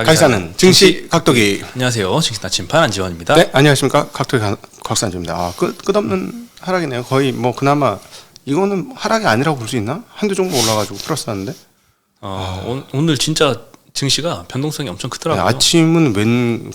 가기사는 증시 각도기. 안녕하세요. 증시 나침반 안지원입니다. 네, 안녕하십니까. 각도기 곽산주입니다. 끝없는 하락이네요. 거의 뭐 그나마 이거는 하락이 아니라고 볼 수 있나? 한두 종목 올라가지고 플러스하는데. 오늘 진짜 증시가 변동성이 엄청 크더라고요. 네, 아침은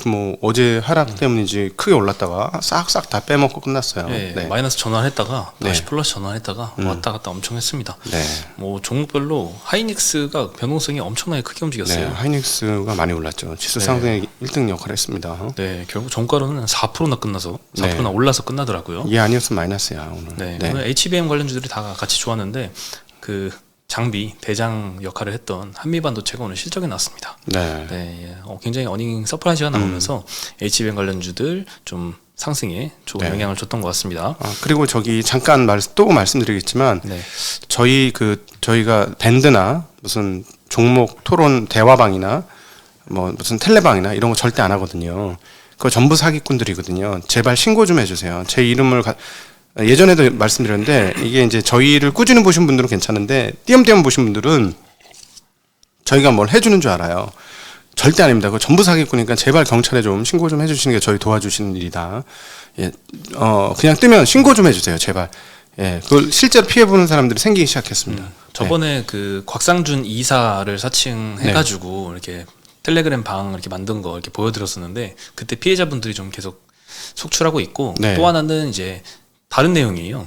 뭐 어제 하락 때문인지 크게 올랐다가 싹싹 다 빼먹고 끝났어요. 네. 마이너스 전환했다가 다시 네. 플러스 전환했다가 왔다 갔다 엄청 했습니다. 네. 뭐 종목별로 하이닉스가 변동성이 엄청나게 크게 움직였어요. 네, 하이닉스가 많이 올랐죠. 지수 상승의 1등 역할을 했습니다. 네, 결국 종가로는 4%나 끝나서 4%나 올라서 끝나더라고요. 이게 아니었으면 마이너스야 오늘. 네, 오늘 HBM 관련주들이 다 같이 좋았는데 그 장비 대장 역할을 했던 한미반도체가 오늘 실적이 나왔습니다. 네. 굉장히 어닝 서프라이즈가 나오면서 HBM 관련주들 좀 상승에 좋은 영향을 줬던 것 같습니다. 그리고 저기 잠깐 또 말씀드리겠지만 저희가 밴드나 무슨 종목 토론 대화방이나 뭐 무슨 텔레방이나 이런 거 절대 안 하거든요. 그거 전부 사기꾼들이거든요. 제발 신고 좀 해주세요. 제 이름을 예전에도 말씀드렸는데 이게 이제 저희를 꾸준히 보신 분들은 괜찮은데 띄엄띄엄 보신 분들은 저희가 뭘 해주는 줄 알아요. 절대 아닙니다. 그거 전부 사기꾼이니까 제발 경찰에 좀 신고 좀 해주시는 게 저희 도와주시는 일이다. 예, 그냥 뜨면 신고 좀 해주세요. 제발. 예, 그걸 실제로 피해보는 사람들이 생기기 시작했습니다. 저번에 그 곽상준 이사를 사칭해가지고 이렇게 텔레그램 방 이렇게 만든 거 이렇게 보여드렸었는데 그때 피해자분들이 좀 계속 속출하고 있고 또 하나는 이제 다른 내용이에요.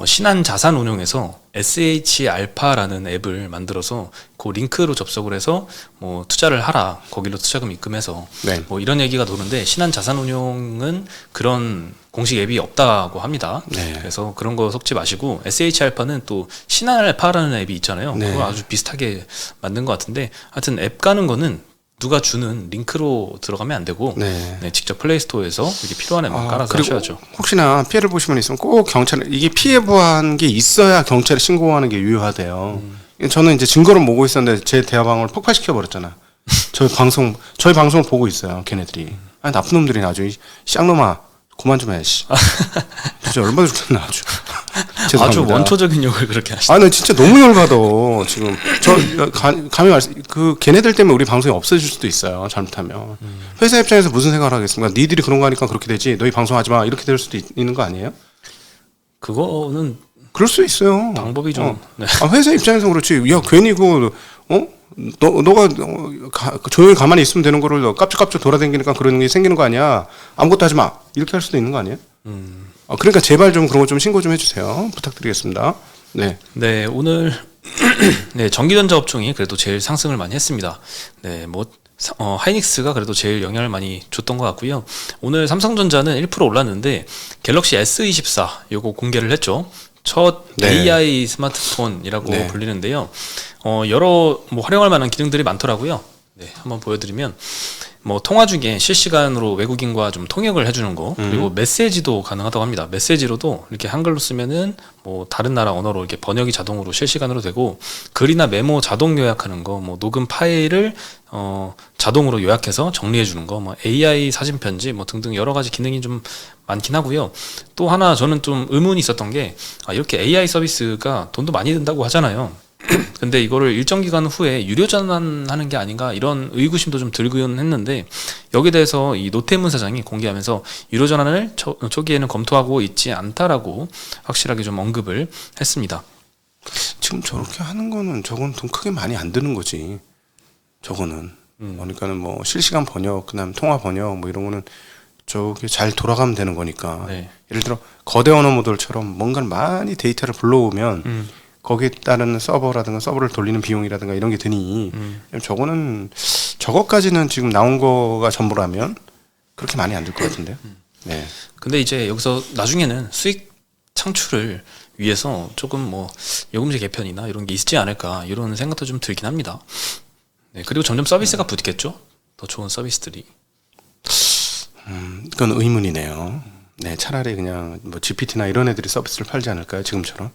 신한자산운용에서 SH알파라는 앱을 만들어서 그 링크로 접속을 해서 뭐 투자를 하라. 거기로 투자금 입금해서 뭐 이런 얘기가 도는데 신한자산운용은 그런 공식 앱이 없다고 합니다. 그래서 그런 거 속지 마시고 SH알파는 또 신한알파라는 앱이 있잖아요. 그거 아주 비슷하게 만든 것 같은데 하여튼 앱 가는 거는 누가 주는 링크로 들어가면 안 되고 직접 플레이스토어에서 이렇게 필요한 앱만 깔아서 하셔야죠. 혹시나 피해를 보신 분 있으면 꼭 경찰에 이게 피해 보한 게 있어야 경찰에 신고하는 게 유효하대요. 저는 이제 증거를 모으고 있었는데 제 대화방을 폭파시켜 버렸잖아. 저희 방송을 보고 있어요. 걔네들이. 아니 나쁜 놈들이 아주 쌍놈아 그만 좀 해. 씨. 진짜 얼마나 좋겠나 아주. 죄송합니다. 아주 원초적인 욕을 그렇게 하시죠. 나 진짜 너무 열받아. 지금 감히 걔네들 때문에 우리 방송이 없어질 수도 있어요. 잘못하면. 회사 입장에서 무슨 생각을 하겠습니까? 니들이 그런 거 하니까 그렇게 되지. 너희 방송하지 마. 이렇게 될 수도 있는 거 아니에요? 그거는 그럴 수 있어요. 방법이 좀. 회사 입장에서 그렇지. 야 괜히 너가 조용히 가만히 있으면 되는 거를 깝죽깝죽 돌아다니니까 그런 게 생기는 거 아니야. 아무것도 하지 마. 이렇게 할 수도 있는 거 아니에요? 그러니까 제발 좀 그런 거 좀 신고 좀 해주세요. 부탁드리겠습니다. 네, 오늘 전기전자 업종이 그래도 제일 상승을 많이 했습니다. 하이닉스가 그래도 제일 영향을 많이 줬던 것 같고요. 오늘 삼성전자는 1% 올랐는데 갤럭시 S24 요거 공개를 했죠. 첫 AI 스마트폰이라고 불리는데요. 여러 활용할 만한 기능들이 많더라고요. 한번 보여드리면 통화 중에 실시간으로 외국인과 좀 통역을 해주는 거 그리고 메시지도 가능하다고 합니다. 메시지로도 이렇게 한글로 쓰면은 다른 나라 언어로 이렇게 번역이 자동으로 실시간으로 되고 글이나 메모 자동 요약하는 거 녹음 파일을 자동으로 요약해서 정리해 주는 거 AI 사진 편지 등등 여러 가지 기능이 좀 많긴 하고요. 또 하나 저는 좀 의문이 있었던 게 이렇게 AI 서비스가 돈도 많이 든다고 하잖아요. 근데 이거를 일정 기간 후에 유료 전환하는 게 아닌가 이런 의구심도 좀 들긴 했는데 여기에 대해서 이 노태문 사장이 공개하면서 유료 전환을 초기에는 검토하고 있지 않다라고 확실하게 좀 언급을 했습니다. 지금 저렇게 하는 거는 저건 돈 크게 많이 안 드는 거지. 저거는 그러니까는 실시간 번역 그다음 통화 번역 이런 거는 저게 잘 돌아가면 되는 거니까. 예를 들어 거대 언어 모델처럼 뭔가를 많이 데이터를 불러오면 거기에 따른 서버라든가 서버를 돌리는 비용이라든가 이런 게 드니 저거까지는 지금 나온 거가 전부라면 그렇게 많이 안 들 것 같은데요. 근데 이제 여기서 나중에는 수익 창출을 위해서 조금 요금제 개편이나 이런 게 있지 않을까 이런 생각도 좀 들긴 합니다. 그리고 점점 서비스가 붙겠죠. 더 좋은 서비스들이. 그건 의문이네요. 차라리 그냥 GPT나 이런 애들이 서비스를 팔지 않을까요? 지금처럼.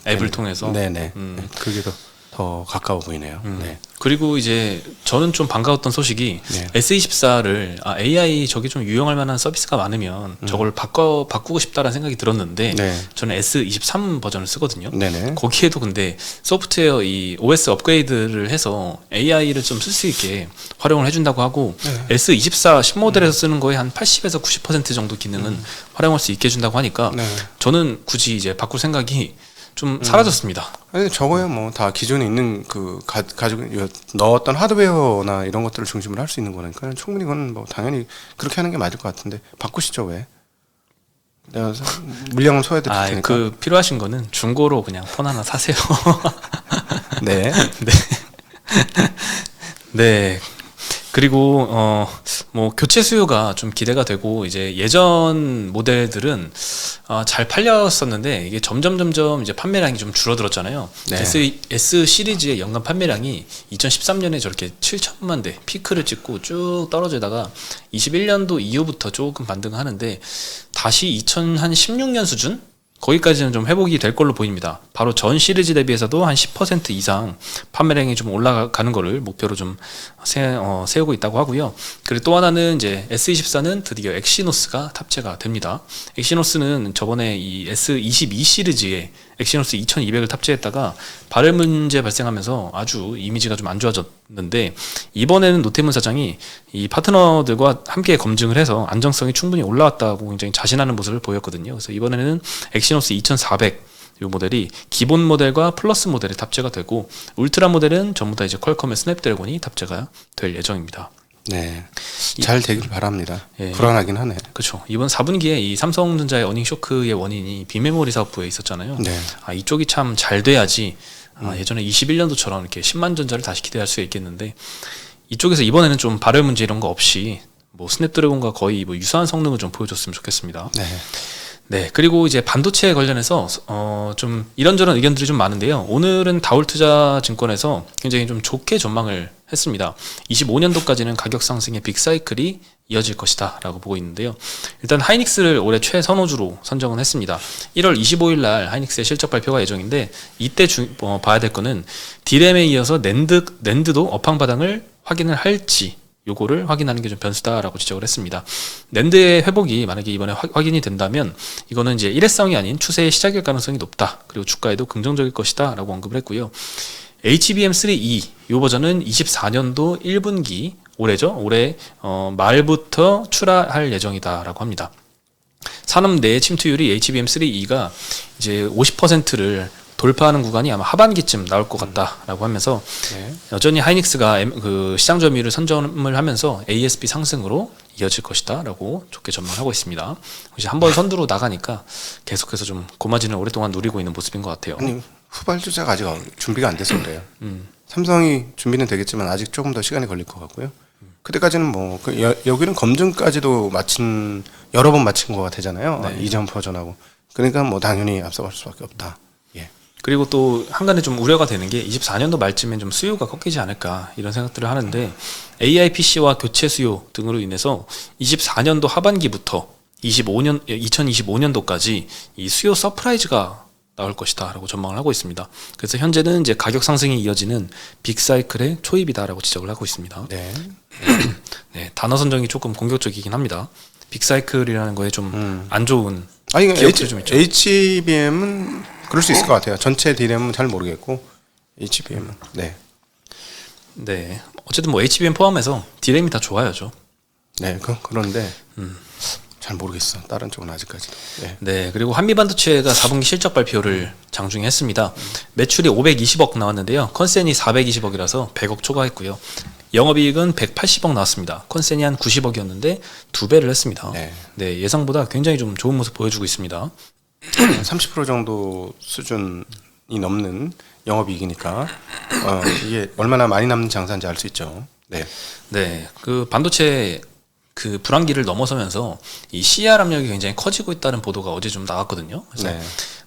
앱을 통해서. 그게 더 더 가까워 보이네요. 네. 그리고 이제 저는 좀 반가웠던 소식이 네. S24를 AI 저게 좀 유용할 만한 서비스가 많으면 저걸 바꾸고 싶다라는 생각이 들었는데 네. 저는 S23 버전을 쓰거든요. 네네. 거기에도 근데 소프트웨어 이 OS 업그레이드를 해서 AI를 좀 쓸 수 있게 활용을 해준다고 하고 S24 신모델에서 쓰는 거에 한 80에서 90% 정도 기능은 활용할 수 있게 해준다고 하니까 네. 저는 굳이 이제 바꿀 생각이 좀 사라졌습니다. 아니 저거야 뭐 다 기존에 있는 그 가지고 넣었던 하드웨어나 이런 것들을 중심으로 할 수 있는 거니까 충분히 그건 뭐 당연히 그렇게 하는 게 맞을 것 같은데 바꾸시죠 왜? 내가 물량을 소화해드릴 테니까. 그 필요하신 거는 중고로 그냥 폰 하나 사세요. 네. 네. 네. 그리고 뭐 교체 수요가 좀 기대가 되고 이제 예전 모델들은 잘 팔렸었는데 이게 점점 이제 판매량이 좀 줄어들었잖아요. 네. S 시리즈의 연간 판매량이 2013년에 저렇게 7천만 대 피크를 찍고 쭉 떨어지다가 21년도 이후부터 조금 반등하는데 다시 2016년 수준? 거기까지는 좀 회복이 될 걸로 보입니다. 바로 전 시리즈 대비해서도 한 10% 이상 판매량이 좀 올라가는 거를 목표로 좀 세우고 있다고 하고요. 그리고 또 하나는 이제 S24는 드디어 엑시노스가 탑재가 됩니다. 엑시노스는 저번에 이 S22 시리즈에 엑시노스 2200을 탑재했다가 발열 문제 발생하면서 아주 이미지가 좀 안 좋아졌는데 이번에는 노태문 사장이 이 파트너들과 함께 검증을 해서 안정성이 충분히 올라왔다고 굉장히 자신하는 모습을 보였거든요. 그래서 이번에는 엑시노스 2400 이 모델이 기본 모델과 플러스 모델에 탑재가 되고 울트라 모델은 전부 다 이제 퀄컴의 스냅드래곤이 탑재가 될 예정입니다. 네. 잘 되길 바랍니다. 예, 불안하긴 하네. 그렇죠. 이번 4분기에 이 삼성전자의 어닝 쇼크의 원인이 비메모리 사업부에 있었잖아요. 네. 이쪽이 참 잘 돼야지 예전에 21년도처럼 이렇게 10만 전자를 다시 기대할 수 있겠는데 이쪽에서 이번에는 좀 발열 문제 이런 거 없이 뭐 스냅드래곤과 거의 뭐 유사한 성능을 좀 보여줬으면 좋겠습니다. 네. 네, 그리고 이제 반도체 관련해서 좀 이런저런 의견들이 좀 많은데요. 오늘은 다울투자증권에서 굉장히 좀 좋게 전망을 했습니다. 25년도까지는 가격 상승의 빅사이클이 이어질 것이다 라고 보고 있는데요. 일단 하이닉스를 올해 최선호주로 선정은 했습니다. 1월 25일 날 하이닉스의 실적 발표가 예정인데 이때 봐야 될 거는 디램에 이어서 낸드도 업황 바닥을 확인을 할지 요거를 확인하는 게 좀 변수다라고 지적을 했습니다. 낸드의 회복이 만약에 이번에 확인이 된다면 이거는 이제 일회성이 아닌 추세의 시작일 가능성이 높다. 그리고 주가에도 긍정적일 것이다 라고 언급을 했고요. HBM3E 이 버전은 24년도 1분기 올해죠. 올해 말부터 출하할 예정이다라고 합니다. 산업 내 침투율이 HBM3E가 이제 50%를 돌파하는 구간이 아마 하반기쯤 나올 것 같다라고 하면서 네. 여전히 하이닉스가 그 시장 점유율을 선점을 하면서 ASP 상승으로 이어질 것이다라고 좋게 전망하고 있습니다. 혹시 한번 선두로 나가니까 계속해서 좀 고마진을 오랫동안 누리고 있는 모습인 것 같아요. 아니 후발주자가 아직 준비가 안 돼서 그래요. 삼성이 준비는 되겠지만 아직 조금 더 시간이 걸릴 것 같고요. 그때까지는 뭐 여기는 검증까지도 여러 번 마친 거가 되잖아요. 네. 이전 버전하고. 그러니까 뭐 당연히 앞서갈 수밖에 없다. 예. 그리고 또 한간에 좀 우려가 되는 게 24년도 말쯤엔 좀 수요가 꺾이지 않을까 이런 생각들을 하는데 AI PC와 교체 수요 등으로 인해서 24년도 하반기부터 2025년도까지 이 수요 서프라이즈가 나올 것이다라고 전망을 하고 있습니다. 그래서 현재는 이제 가격 상승이 이어지는 빅사이클의 초입이다라고 지적을 하고 있습니다. 네. 네, 단어 선정이 조금 공격적이긴 합니다. 빅사이클이라는 거에 좀 안 좋은 아니 기억들이 좀 있죠. HBM은 그럴 수 있을 것 같아요. 전체 D램은 잘 모르겠고 HBM은 네. 네, 어쨌든 뭐 HBM 포함해서 D램이 다 좋아야죠. 네, 그런데 잘 모르겠어. 다른 쪽은 아직까지. 네. 네, 그리고 한미반도체가 4분기 실적 발표를 장중에 했습니다. 매출이 520억 나왔는데요. 컨센이 420억이라서 100억 초과했고요. 영업이익은 180억 나왔습니다. 컨센이 한 90억이었는데 2배를 했습니다. 네. 네, 예상보다 굉장히 좀 좋은 모습 보여주고 있습니다. 30% 정도 수준이 넘는 영업이익이니까 이게 얼마나 많이 남는 장사인지 알 수 있죠. 네. 네, 그 반도체 그 불황기를 넘어서면서 이 CR 압력이 굉장히 커지고 있다는 보도가 어제 좀 나왔거든요. 그래서 네.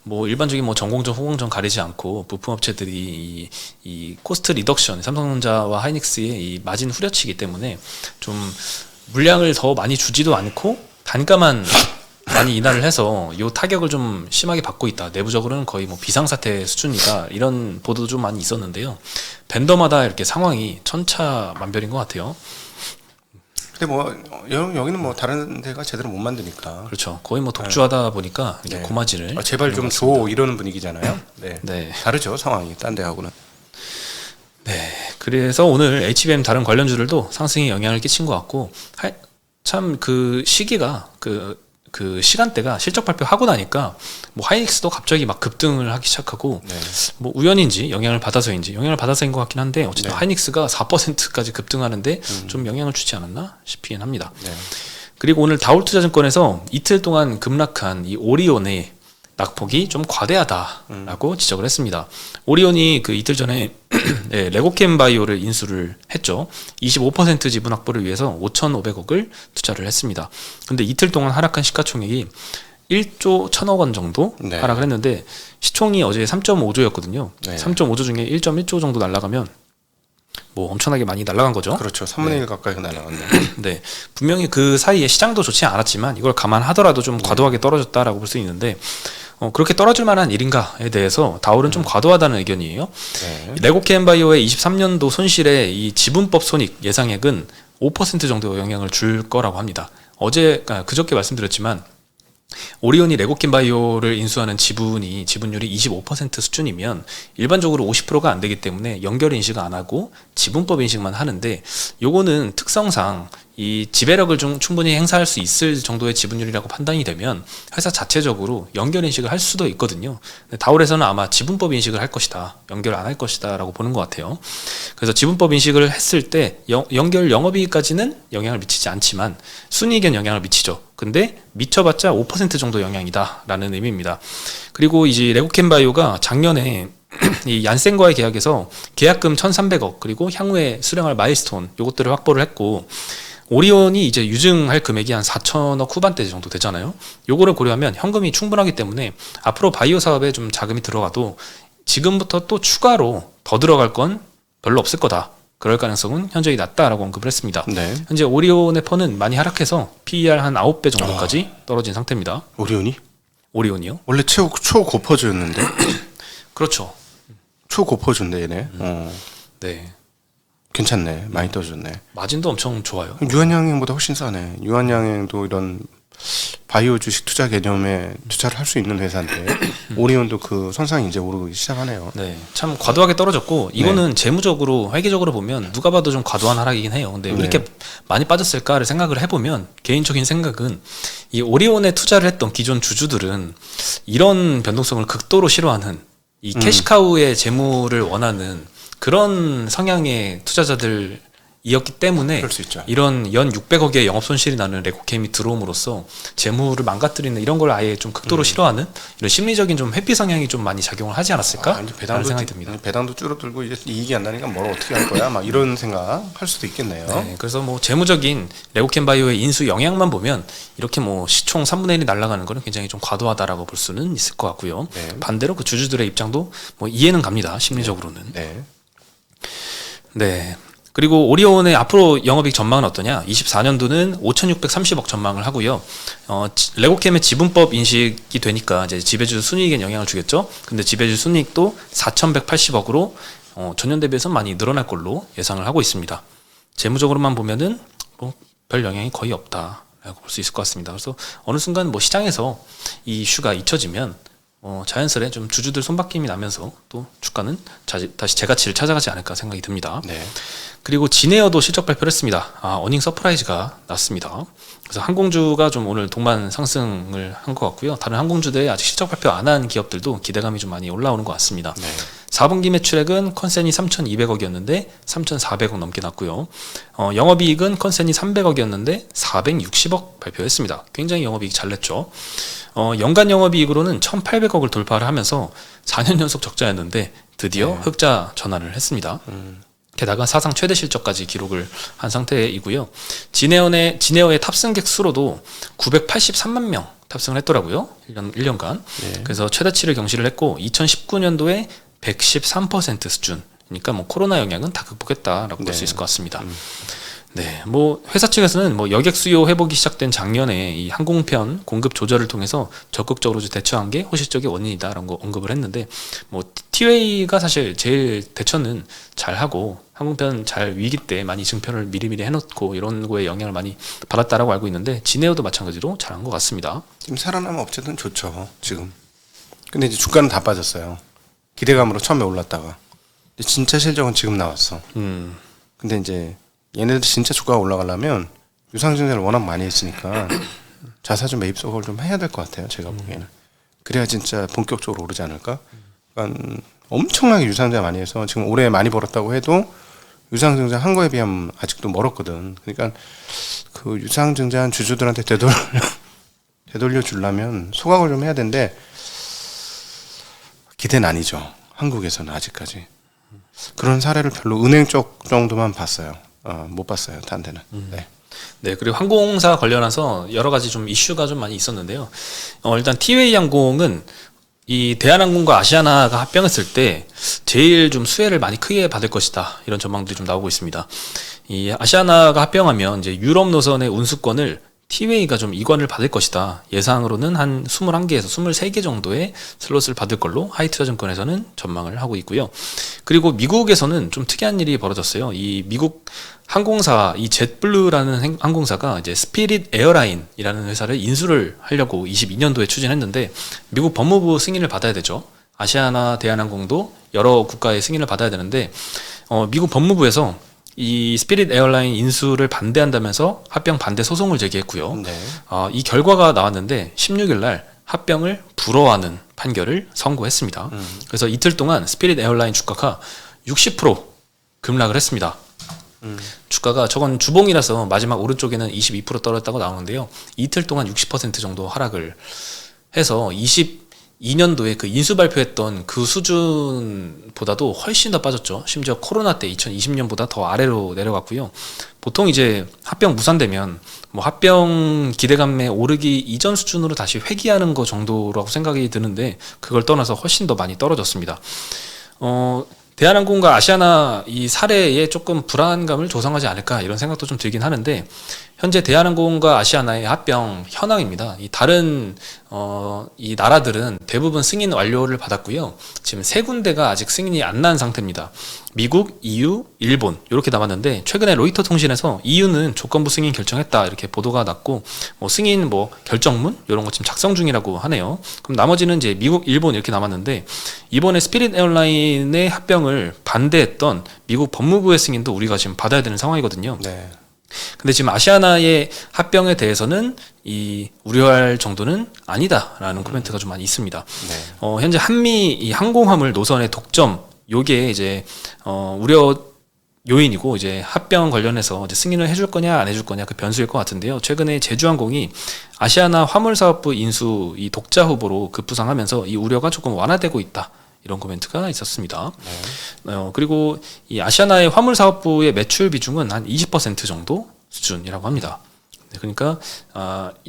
뭐 일반적인 뭐 전공정, 후공정 가리지 않고 부품 업체들이 이 코스트 리덕션, 삼성전자와 하이닉스의 이 마진 후려치기 때문에 좀 물량을 더 많이 주지도 않고 단가만 많이 인하를 해서 요 타격을 좀 심하게 받고 있다. 내부적으로는 거의 뭐 비상사태 수준이다. 이런 보도도 좀 많이 있었는데요. 벤더마다 이렇게 상황이 천차만별인 것 같아요. 근데 뭐 여기는 뭐 다른 데가 제대로 못 만드니까. 그렇죠. 거의 뭐 독주하다 보니까 이게 네. 고마지를. 제발 좀 줘 이러는 분위기잖아요. 네. 네. 다르죠 상황이 딴 데하고는. 네. 그래서 오늘 HBM 다른 관련주들도 상승에 영향을 끼친 것 같고, 참 그 시기가 그 시간대가 실적 발표하고 나니까 뭐 하이닉스도 갑자기 막 급등을 하기 시작하고 네. 뭐 우연인지 영향을 받아서인 것 같긴 한데 어쨌든 네. 하이닉스가 4%까지 급등하는데 좀 영향을 주지 않았나 싶긴 합니다. 네. 그리고 오늘 다울투자증권에서 이틀 동안 급락한 이 오리온의 낙폭이 좀 과대하다라고 지적을 했습니다. 오리온이 그 이틀 전에 네, 레고캠 바이오를 인수를 했죠. 25% 지분 확보를 위해서 5,500억을 투자를 했습니다. 근데 이틀 동안 하락한 시가총액이 1조 1,000억 원 정도 네. 하락을 했는데 시총이 어제 3.5조였거든요. 네. 3.5조 중에 1.1조 정도 날아가면 뭐 엄청나게 많이 날아간 거죠. 그렇죠. 3분의 1 가까이 날아갔네. 네, 분명히 그 사이에 시장도 좋지 않았지만 이걸 감안하더라도 좀 과도하게 떨어졌다라고 볼 수 있는데 그렇게 떨어질 만한 일인가에 대해서 다울은 좀 과도하다는 의견이에요. 네. 레고케엠바이오의 23년도 손실의 이 지분법 손익 예상액은 5% 정도 영향을 줄 거라고 합니다. 그저께 말씀드렸지만 오리온이 레고킴바이오를 인수하는 지분율이 25% 수준이면 일반적으로 50%가 안 되기 때문에 연결 인식을 안 하고 지분법 인식만 하는데 요거는 특성상 이 지배력을 좀 충분히 행사할 수 있을 정도의 지분율이라고 판단이 되면 회사 자체적으로 연결 인식을 할 수도 있거든요. 근데 다울에서는 아마 지분법 인식을 할 것이다, 연결 안 할 것이다 라고 보는 것 같아요. 그래서 지분법 인식을 했을 때 연결 영업이익까지는 영향을 미치지 않지만 순이익엔 영향을 미치죠. 근데 미쳐봤자 5% 정도 영향이다 라는 의미입니다. 그리고 이제 레고캠바이오가 작년에 이 얀센과의 계약에서 계약금 1,300억 그리고 향후에 수령할 마일스톤 요것들을 확보를 했고, 오리온이 이제 유증할 금액이 한 4천억 후반대 정도 되잖아요. 요거를 고려하면 현금이 충분하기 때문에 앞으로 바이오 사업에 좀 자금이 들어가도 지금부터 또 추가로 더 들어갈 건 별로 없을 거다. 그럴 가능성은 현저히 낮다라고 언급을 했습니다. 네. 현재 오리온의 펀은 많이 하락해서 PER 한 9배 정도까지 떨어진 상태입니다. 오리온이? 오리온이요? 원래 초고퍼주였는데? 그렇죠. 초고퍼주인데 얘네. 네. 괜찮네. 많이 떠줬네. 마진도 엄청 좋아요. 유한양행보다 훨씬 싸네. 유한양행도 이런 바이오 주식 투자 개념에 투자를 할 수 있는 회사인데 오리온도 그 선상이 이제 오르기 시작하네요. 네, 참 과도하게 떨어졌고 이거는 재무적으로 회계적으로 보면 누가 봐도 좀 과도한 하락이긴 해요. 근데 왜 이렇게 많이 빠졌을까를 생각을 해보면 개인적인 생각은 이 오리온에 투자를 했던 기존 주주들은 이런 변동성을 극도로 싫어하는 이 캐시카우의 재무를 원하는 그런 성향의 투자자들이었기 때문에 그럴 수 있죠. 이런 연 600억의 영업 손실이 나는 레고캠이 들어옴으로써 재무를 망가뜨리는 이런 걸 아예 좀 극도로 싫어하는 이런 심리적인 좀 회피 성향이 좀 많이 작용을 하지 않았을까? 라는 생각이 듭니다. 배당도 줄어들고 이제 이익이 안 나니까 뭘 어떻게 할 거야? 막 이런 생각 할 수도 있겠네요. 네, 그래서 뭐 재무적인 레고캠 바이오의 인수 영향만 보면 이렇게 뭐 시총 3분의 1이 날아가는 거는 굉장히 좀 과도하다라고 볼 수는 있을 것 같고요. 네. 반대로 그 주주들의 입장도 뭐 이해는 갑니다. 심리적으로는. 네. 네. 그리고 오리온의 앞으로 영업이익 전망은 어떠냐? 24년도는 5,630억 전망을 하고요. 레고캠의 지분법 인식이 되니까 이제 지배주 순이익에 영향을 주겠죠. 근데 지배주 순이익도 4,180억으로 전년 대비해서 많이 늘어날 걸로 예상을 하고 있습니다. 재무적으로만 보면은 뭐 별 영향이 거의 없다라고 볼 수 있을 것 같습니다. 그래서 어느 순간 뭐 시장에서 이 이슈가 잊혀지면 자연스레 좀 주주들 손바뀜이 나면서 또 주가는 다시 제가치를 찾아가지 않을까 생각이 듭니다. 네. 그리고 진에어도 실적 발표를 했습니다. 어닝 서프라이즈가 났습니다. 그래서 항공주가 좀 오늘 동반 상승을 한 것 같고요. 다른 항공주들이 아직 실적 발표 안 한 기업들도 기대감이 좀 많이 올라오는 것 같습니다. 네. 4분기 매출액은 컨센이 3,200억이었는데 3,400억 넘게 났고요. 영업이익은 컨센이 300억이었는데 460억 발표했습니다. 굉장히 영업이익 잘 냈죠. 연간 영업이익으로는 1,800억을 돌파를 하면서 4년 연속 적자였는데 드디어 흑자 전환을 했습니다. 게다가 사상 최대 실적까지 기록을 한 상태이고요. 진에어의 탑승객 수로도 983만 명 탑승을 했더라고요. 1년간. 네. 그래서 최다치를 경신을 했고 2019년도에 113% 수준. 그러니까 뭐 코로나 영향은 다 극복했다라고 볼 수 있을 것 같습니다. 네, 뭐 회사 측에서는 뭐 여객 수요 회복이 시작된 작년에 이 항공편 공급 조절을 통해서 적극적으로 대처한 게 호실적의 원인이다라는 거 언급을 했는데, 뭐 티웨이가 사실 제일 대처는 잘 하고 항공편 잘 위기 때 많이 증편을 미리미리 해놓고 이런 거에 영향을 많이 받았다라고 알고 있는데, 진에어도 마찬가지로 잘한 것 같습니다. 지금 살아남은 업체들은 좋죠 지금. 근데 이제 주가는 다 빠졌어요. 기대감으로 처음에 올랐다가 근데 진짜 실적은 지금 나왔어. 근데 이제 얘네들 진짜 주가가 올라가려면 유상증자를 워낙 많이 했으니까 자사주 매입 속을 좀 해야 될 것 같아요. 제가 보기에는. 그래야 진짜 본격적으로 오르지 않을까? 그러니까 엄청나게 유상증자 많이 해서 지금 올해 많이 벌었다고 해도 유상증자 한 거에 비하면 아직도 멀었거든. 그러니까 그 유상증자한 주주들한테 되돌려 주려면 소각을 좀 해야 되는데 기대는 아니죠. 한국에서는 아직까지. 그런 사례를 별로 은행 쪽 정도만 봤어요. 못 봤어요. 다른 데는. 네. 네, 그리고 항공사 관련해서 여러 가지 좀 이슈가 좀 많이 있었는데요. 일단 티웨이 항공은 이 대한항공과 아시아나가 합병했을 때 제일 좀 수혜를 많이 크게 받을 것이다, 이런 전망들이 좀 나오고 있습니다. 이 아시아나가 합병하면 이제 유럽 노선의 운수권을 티웨이가 좀 이관을 받을 것이다. 예상으로는 한 21개에서 23개 정도의 슬롯을 받을 걸로 하이투자증권에서는 전망을 하고 있고요. 그리고 미국에서는 좀 특이한 일이 벌어졌어요. 이 미국 항공사, 이 젯블루라는 항공사가 이제 스피릿 에어라인이라는 회사를 인수를 하려고 22년도에 추진했는데, 미국 법무부 승인을 받아야 되죠. 아시아나 대한항공도 여러 국가의 승인을 받아야 되는데, 미국 법무부에서 이 스피릿 에어라인 인수를 반대한다면서 합병 반대 소송을 제기했고요. 네. 이 결과가 나왔는데 16일 날 합병을 불허하는 판결을 선고했습니다. 그래서 이틀 동안 스피릿 에어라인 주가가 60% 급락을 했습니다. 주가가, 저건 주봉이라서 마지막 오른쪽에는 22% 떨어졌다고 나오는데요. 이틀 동안 60% 정도 하락을 해서 22년도에 그 인수 발표했던 그 수준보다도 훨씬 더 빠졌죠. 심지어 코로나 때 2020년보다 더 아래로 내려갔고요. 보통 이제 합병 무산되면 뭐 합병 기대감에 오르기 이전 수준으로 다시 회귀하는 거 정도라고 생각이 드는데, 그걸 떠나서 훨씬 더 많이 떨어졌습니다. 대한항공과 아시아나 이 사례에 조금 불안감을 조성하지 않을까, 이런 생각도 좀 들긴 하는데, 현재 대한항공과 아시아나의 합병 현황입니다. 이 다른 이 나라들은 대부분 승인 완료를 받았고요. 지금 세 군데가 아직 승인이 안 난 상태입니다. 미국, EU, 일본 이렇게 남았는데, 최근에 로이터 통신에서 EU는 조건부 승인 결정했다, 이렇게 보도가 났고, 뭐 승인 뭐 결정문 이런 거 지금 작성 중이라고 하네요. 그럼 나머지는 이제 미국, 일본 이렇게 남았는데, 이번에 스피릿 에어라인의 합병을 반대했던 미국 법무부의 승인도 우리가 지금 받아야 되는 상황이거든요. 네. 근데 지금 아시아나의 합병에 대해서는 이 우려할 정도는 아니다라는 코멘트가 좀 많이 있습니다. 네. 현재 한미 이 항공화물 노선의 독점, 요게 이제 우려 요인이고, 이제 합병 관련해서 이제 승인을 해줄 거냐 안 해줄 거냐 그 변수일 것 같은데요. 최근에 제주항공이 아시아나 화물사업부 인수 이 독자 후보로 급부상하면서 이 우려가 조금 완화되고 있다, 이런 코멘트가 있었습니다. 네. 그리고 이 아시아나의 화물사업부의 매출 비중은 한 20% 정도 수준이라고 합니다. 네, 그러니까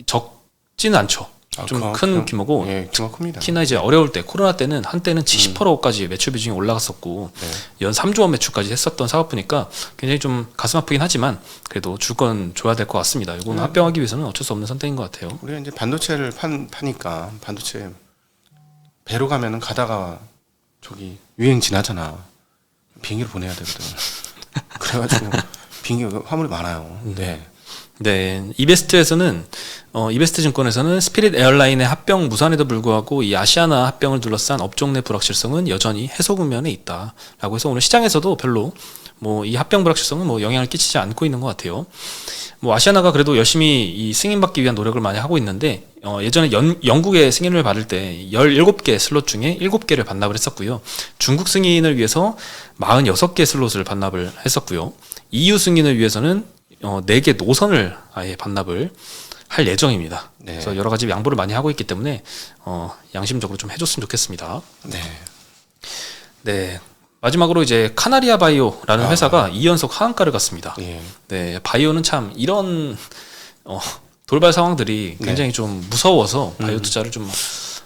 적지는 않죠. 좀 큰 규모고, 예, 규모가 큽니다. 특히나 이제 어려울 때, 코로나 때는 한때는 70%까지 매출 비중이 올라갔었고, 네. 연 3조 원 매출까지 했었던 사업부니까 굉장히 좀 가슴 아프긴 하지만 그래도 줄 건 줘야 될 것 같습니다. 이건 합병하기 위해서는 어쩔 수 없는 선택인 것 같아요. 우리가 이제 반도체를 파니까 반도체 배로 가면은 가다가 저기 유행 지나잖아. 비행기로 보내야 되거든. 그래가지고 비행기 화물이 많아요. 네. 네, 이베스트에서는 이베스트 증권에서는 스피릿 에어라인의 합병 무산에도 불구하고 이 아시아나 합병을 둘러싼 업종 내 불확실성은 여전히 해소 국면에 있다라고 해서 오늘 시장에서도 별로 뭐 이 합병 불확실성은 뭐 영향을 끼치지 않고 있는 것 같아요. 뭐 아시아나가 그래도 열심히 이 승인받기 위한 노력을 많이 하고 있는데, 예전에 영국의 승인을 받을 때 17개 슬롯 중에 7개를 반납을 했었고요. 중국 승인을 위해서 46개 슬롯을 반납을 했었고요. EU 승인을 위해서는 4개 노선을 아예 반납을 할 예정입니다. 네. 그래서 여러 가지 양보를 많이 하고 있기 때문에 양심적으로 좀 해줬으면 좋겠습니다. 네. 네. 마지막으로 이제 카나리아 바이오라는 회사가 2연속 하한가를 갔습니다. 예. 네, 바이오는 참 이런 돌발 상황들이 굉장히 좀 무서워서 바이오 투자를 좀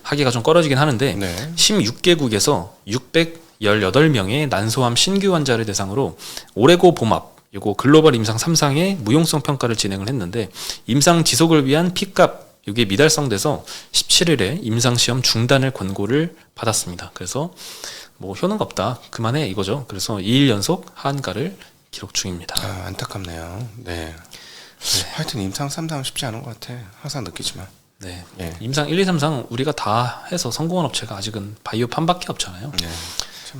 하기가 좀 꺼려지긴 하는데, 네. 16개국에서 618명의 난소암 신규 환자를 대상으로 오레고 봄합 요거 글로벌 임상 3상의 무용성 평가를 진행을 했는데 임상 지속을 위한 P값 이게 미달성돼서 17일에 임상 시험 중단을 권고를 받았습니다. 그래서 뭐 효능가 없다 그만해 이거죠. 그래서 2일 연속 하한가를 기록 중입니다. 아, 안타깝네요. 네. 하여튼 임상 3상 쉽지 않은 것 같아. 항상 느끼지만. 네. 예. 임상 1, 2, 3상 우리가 다 해서 성공한 업체가 아직은 바이오판밖에 없잖아요. 네.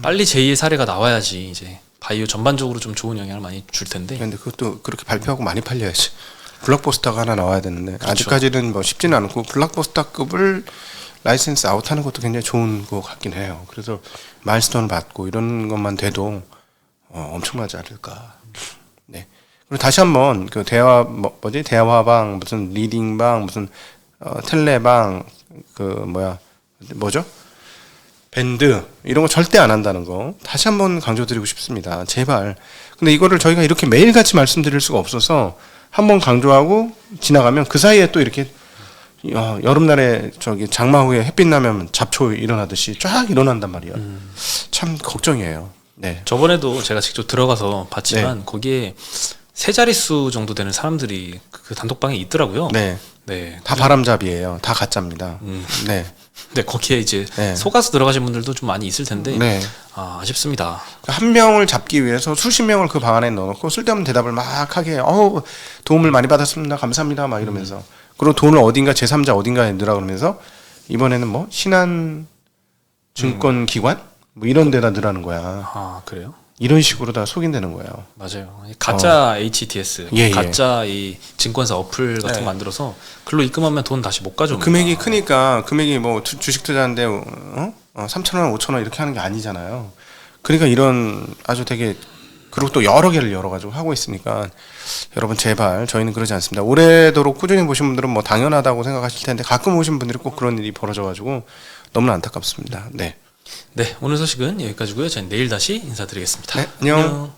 빨리 제2의 사례가 나와야지 이제 바이오 전반적으로 좀 좋은 영향을 많이 줄 텐데. 근데 그것도 그렇게 발표하고 많이 팔려야지. 블록버스터가 하나 나와야 되는데 그렇죠. 아직까지는 뭐 쉽지는 않고 블록버스터급을 라이센스 아웃하는 것도 굉장히 좋은 것 같긴 해요. 그래서 마일스톤을 받고 이런 것만 돼도 엄청나지 않을까. 네. 그리고 다시 한번 그 대화방 무슨 리딩방 무슨 텔레방 뭐죠? 밴드 이런 거 절대 안 한다는 거 다시 한번 강조드리고 싶습니다. 제발. 근데 이거를 저희가 이렇게 매일같이 말씀드릴 수가 없어서 한번 강조하고 지나가면 그 사이에 또 이렇게 여름날에 장마 후에 햇빛 나면 잡초 일어나듯이 쫙 일어난단 말이야. 참 걱정이에요. 네. 저번에도 제가 직접 들어가서 봤지만 거기에 세 자릿수 정도 되는 사람들이 그 단톡방에 있더라고요. 네. 네. 다 바람잡이에요. 다 가짜입니다. 네. 네, 거기에 이제 속아서 들어가신 분들도 좀 많이 있을 텐데 아쉽습니다. 한 명을 잡기 위해서 수십 명을 그 방 안에 넣어놓고 쓸데없는 대답을 막 하게 도움을 많이 받았습니다. 감사합니다. 막 이러면서 그리고 돈을 어딘가 제3자 어딘가에 넣으라 그러면서 이번에는 뭐 신한 증권기관 뭐 이런 데다 넣으라는 거야. 아 그래요? 이런 식으로 다 속인다는 거예요. 맞아요. 가짜 HTS, 가짜 이 증권사 어플 같은 거 만들어서 글로 입금하면 돈 다시 못 가져옵니다. 금액이 크니까 금액이 뭐 주식 투자인데 3,000원, 5,000원 이렇게 하는 게 아니잖아요. 그러니까 이런 아주 되게 그리고 또 여러 개를 열어가지고 하고 있으니까 여러분 제발 저희는 그러지 않습니다. 오래도록 꾸준히 보신 분들은 뭐 당연하다고 생각하실 텐데 가끔 오신 분들이 꼭 그런 일이 벌어져가지고 너무나 안타깝습니다. 네. 네, 오늘 소식은 여기까지고요. 저는 내일 다시 인사드리겠습니다. 네, 안녕.